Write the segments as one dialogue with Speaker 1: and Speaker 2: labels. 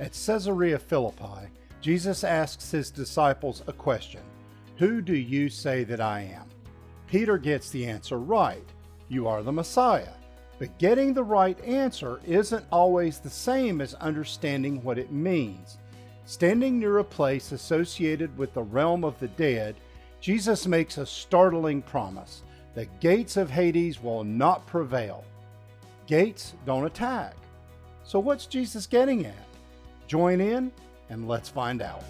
Speaker 1: At Caesarea Philippi, Jesus asks his disciples a question: "Who do you say that I am?" Peter gets the answer right: "You are the Messiah." But getting the right answer isn't always the same as understanding what it means. Standing near a place associated with the realm of the dead, Jesus makes a startling promise: the gates of Hades will not prevail. Gates don't attack. So what's Jesus getting at? Join in and let's find out.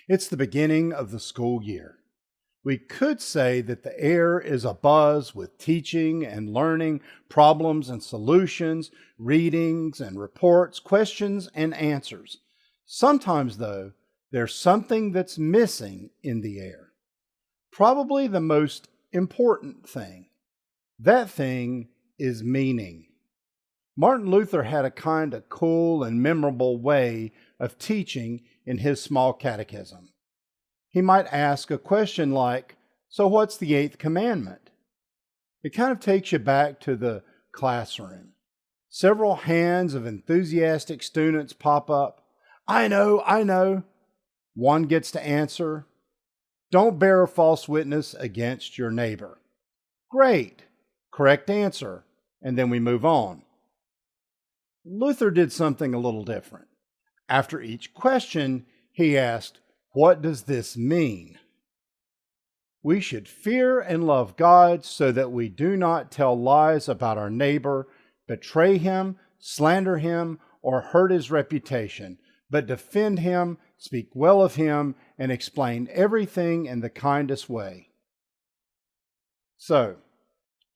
Speaker 1: It's the beginning of the school year. We could say that the air is abuzz with teaching and learning, problems and solutions, readings and reports, questions and answers. Sometimes, though, there's something that's missing in the air. Probably the most important thing. That thing is meaning. Martin Luther had a kind of cool and memorable way of teaching in his small catechism. He might ask a question like, "So what's the eighth commandment?" It kind of takes you back to the classroom. Several hands of enthusiastic students pop up. I know. One gets to answer, "Don't bear false witness against your neighbor." Great. Correct answer. And then we move on. Luther did something a little different. After each question, he asked, "What does this mean?" We should fear and love God so that we do not tell lies about our neighbor, betray him, slander him, or hurt his reputation, but defend him, speak well of him, and explain everything in the kindest way. So,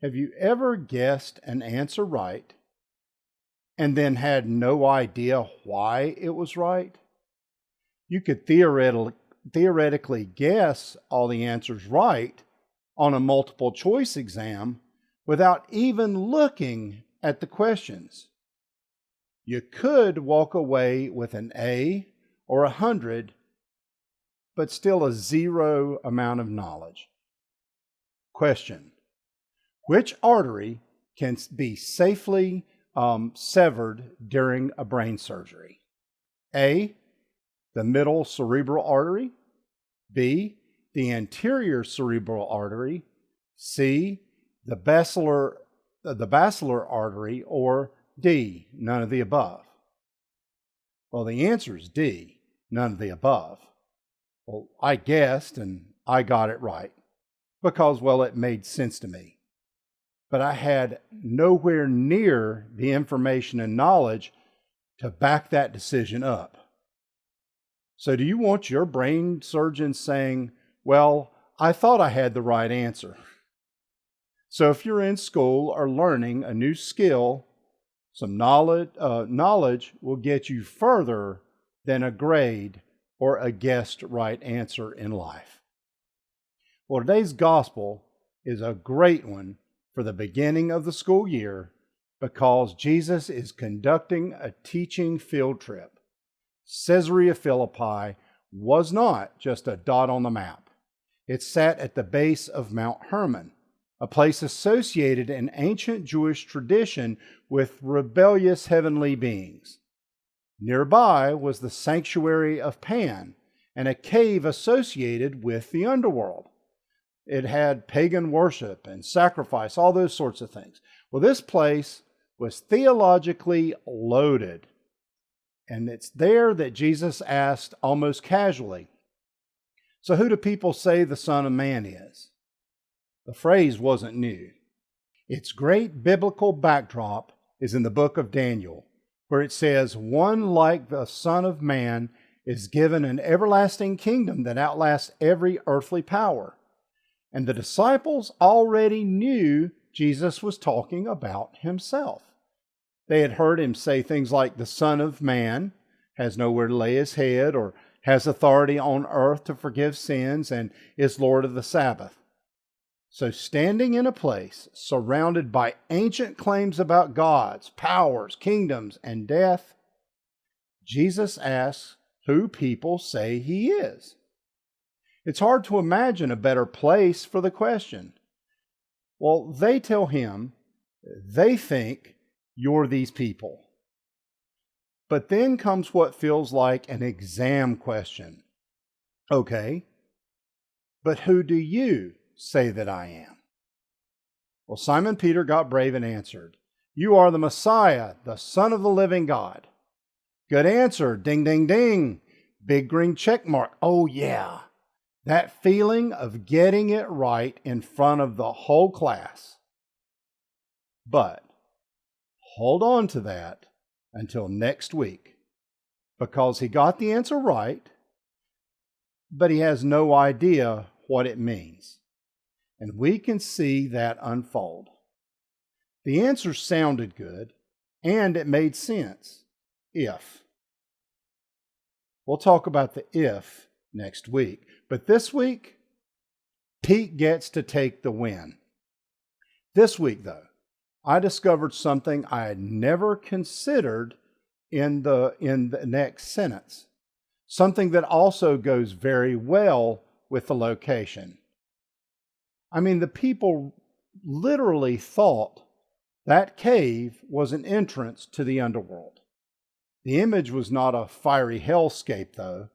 Speaker 1: have you ever guessed an answer right and then had no idea why it was right? You could theoretically guess all the answers right on a multiple choice exam without even looking at the questions. You could walk away with an A or 100, but still a 0 amount of knowledge. Question: which artery can be safely severed during a brain surgery? A, the middle cerebral artery. B, the anterior cerebral artery. C, the basilar artery. Or D, none of the above. Well, the answer is D, none of the above. Well, I guessed and I got it right because, well, it made sense to me. But I had nowhere near the information and knowledge to back that decision up. So do you want your brain surgeon saying, "Well, I thought I had the right answer"? So if you're in school or learning a new skill, some knowledge will get you further than a grade or a guessed right answer in life. Well, today's gospel is a great one for the beginning of the school year because Jesus is conducting a teaching field trip. Caesarea Philippi was not just a dot on the map. It sat at the base of Mount Hermon, a place associated in ancient Jewish tradition with rebellious heavenly beings. Nearby was the sanctuary of Pan and a cave associated with the underworld. It had pagan worship and sacrifice, all those sorts of things. Well, this place was theologically loaded. And it's there that Jesus asked almost casually, "So who do people say the Son of Man is?" The phrase wasn't new. Its great biblical backdrop is in the book of Daniel, where it says, "One like the Son of Man is given an everlasting kingdom that outlasts every earthly power." And the disciples already knew Jesus was talking about himself. They had heard him say things like, "The Son of Man has nowhere to lay his head," or "has authority on earth to forgive sins," and "is Lord of the Sabbath." So standing in a place surrounded by ancient claims about gods, powers, kingdoms, and death, Jesus asks who people say he is. It's hard to imagine a better place for the question. Well, they tell him they think you're these people. But then comes what feels like an exam question. Okay, but who do you say that I am? Well, Simon Peter got brave and answered, "You are the Messiah, the Son of the living God." Good answer. Ding, ding, ding. Big green check mark. Oh, yeah. That feeling of getting it right in front of the whole class. But hold on to that until next week, because he got the answer right, but he has no idea what it means. And we can see that unfold. The answer sounded good, and it made sense. If. We'll talk about the if next week. But this week, Pete gets to take the win. This week, though, I discovered something I had never considered in the next sentence. Something that also goes very well with the location. I mean, the people literally thought that cave was an entrance to the underworld. The image was not a fiery hellscape, though,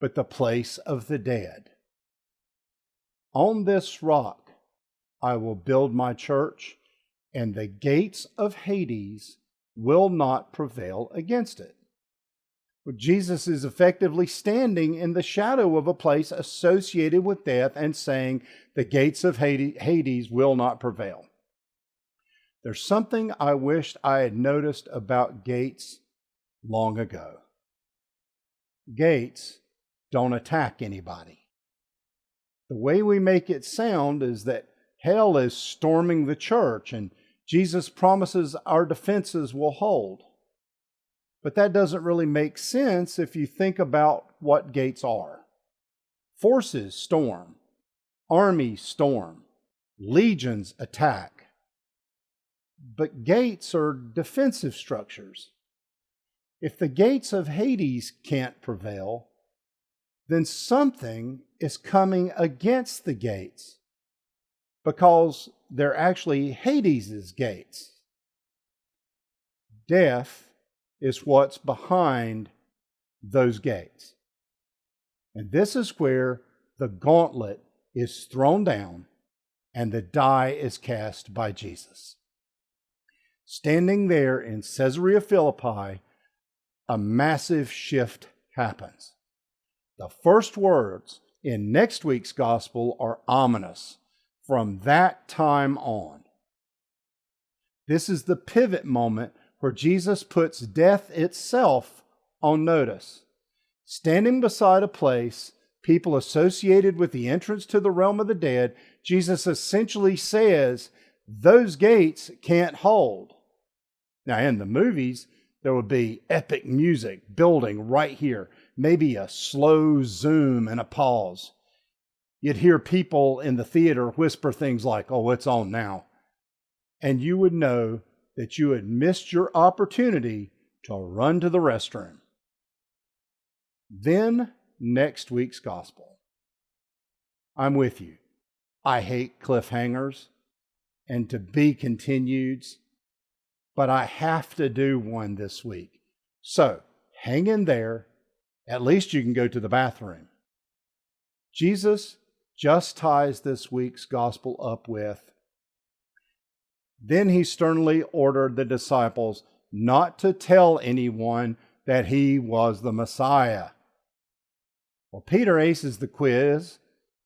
Speaker 1: but the place of the dead. On this rock I will build my church, and the gates of Hades will not prevail against it. Well, Jesus is effectively standing in the shadow of a place associated with death and saying the gates of Hades will not prevail. There's something I wished I had noticed about gates long ago. Gates don't attack anybody. The way we make it sound is that hell is storming the church and Jesus promises our defenses will hold. But that doesn't really make sense if you think about what gates are. Forces storm, armies storm, legions attack. But gates are defensive structures. If the gates of Hades can't prevail, then something is coming against the gates because they're actually Hades' gates. Death is what's behind those gates. And this is where the gauntlet is thrown down and the die is cast by Jesus. Standing there in Caesarea Philippi, a massive shift happens. The first words in next week's gospel are ominous. From that time on. This is the pivot moment where Jesus puts death itself on notice. Standing beside a place, people associated with the entrance to the realm of the dead, Jesus essentially says, those gates can't hold. Now, in the movies, there would be epic music building right here, maybe a slow zoom and a pause. You'd hear people in the theater whisper things like, "Oh, it's on now." And you would know that you had missed your opportunity to run to the restroom. Then, next week's gospel. I'm with you. I hate cliffhangers and to be continueds, but I have to do one this week. So, hang in there. At least you can go to the bathroom. Jesus just ties this week's gospel up with, then he sternly ordered the disciples not to tell anyone that he was the Messiah. Well, Peter aces the quiz,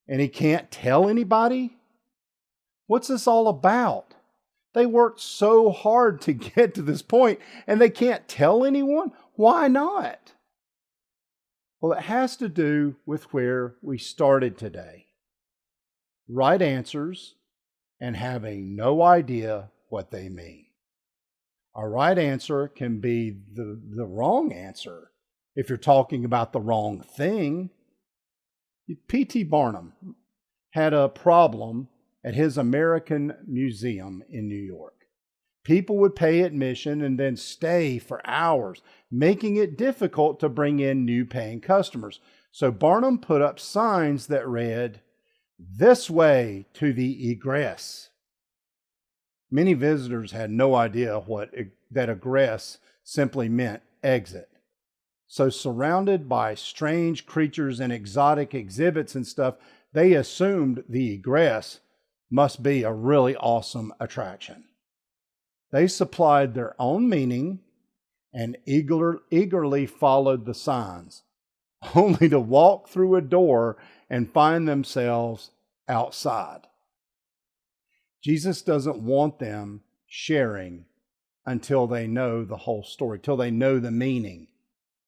Speaker 1: and he can't tell anybody? What's this all about? They worked so hard to get to this point, and they can't tell anyone? Why not? Well, it has to do with where we started today. Right answers and having no idea what they mean. A right answer can be the wrong answer if you're talking about the wrong thing. P.T. Barnum had a problem at his American Museum in New York. People would pay admission and then stay for hours, making it difficult to bring in new paying customers. So Barnum put up signs that read, "This way to the egress." Many visitors had no idea that egress simply meant exit. So surrounded by strange creatures and exotic exhibits and stuff, they assumed the egress must be a really awesome attraction. They supplied their own meaning and eagerly followed the signs, only to walk through a door and find themselves outside. Jesus doesn't want them sharing until they know the whole story, till they know the meaning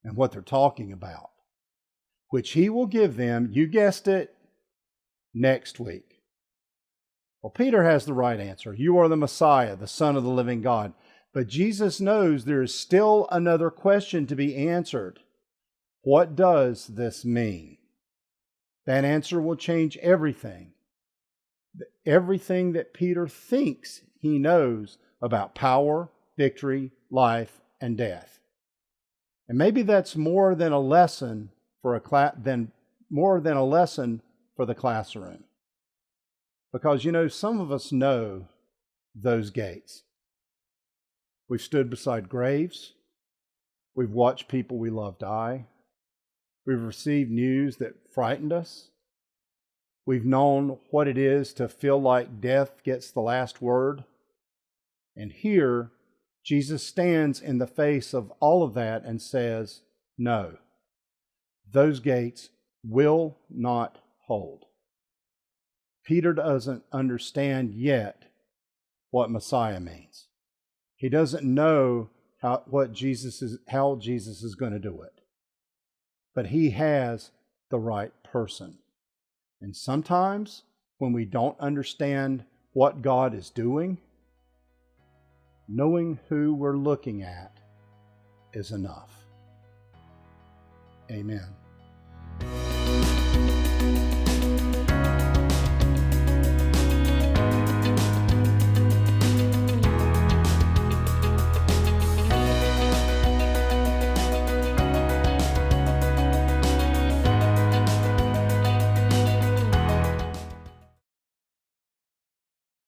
Speaker 1: and what they're talking about, which he will give them, you guessed it, next week. Well, Peter has the right answer. You are the Messiah, the Son of the living God. But Jesus knows there is still another question to be answered. What does this mean? That answer will change everything. Everything that Peter thinks he knows about power, victory, life, and death. And maybe that's more than a lesson for a lesson for the classroom. Because some of us know those gates. We've stood beside graves. We've watched people we love die. We've received news that frightened us. We've known what it is to feel like death gets the last word. And here, Jesus stands in the face of all of that and says, no, those gates will not hold. Peter doesn't understand yet what Messiah means. He doesn't know how Jesus is going to do it. But he has the right person. And sometimes when we don't understand what God is doing, knowing who we're looking at is enough. Amen.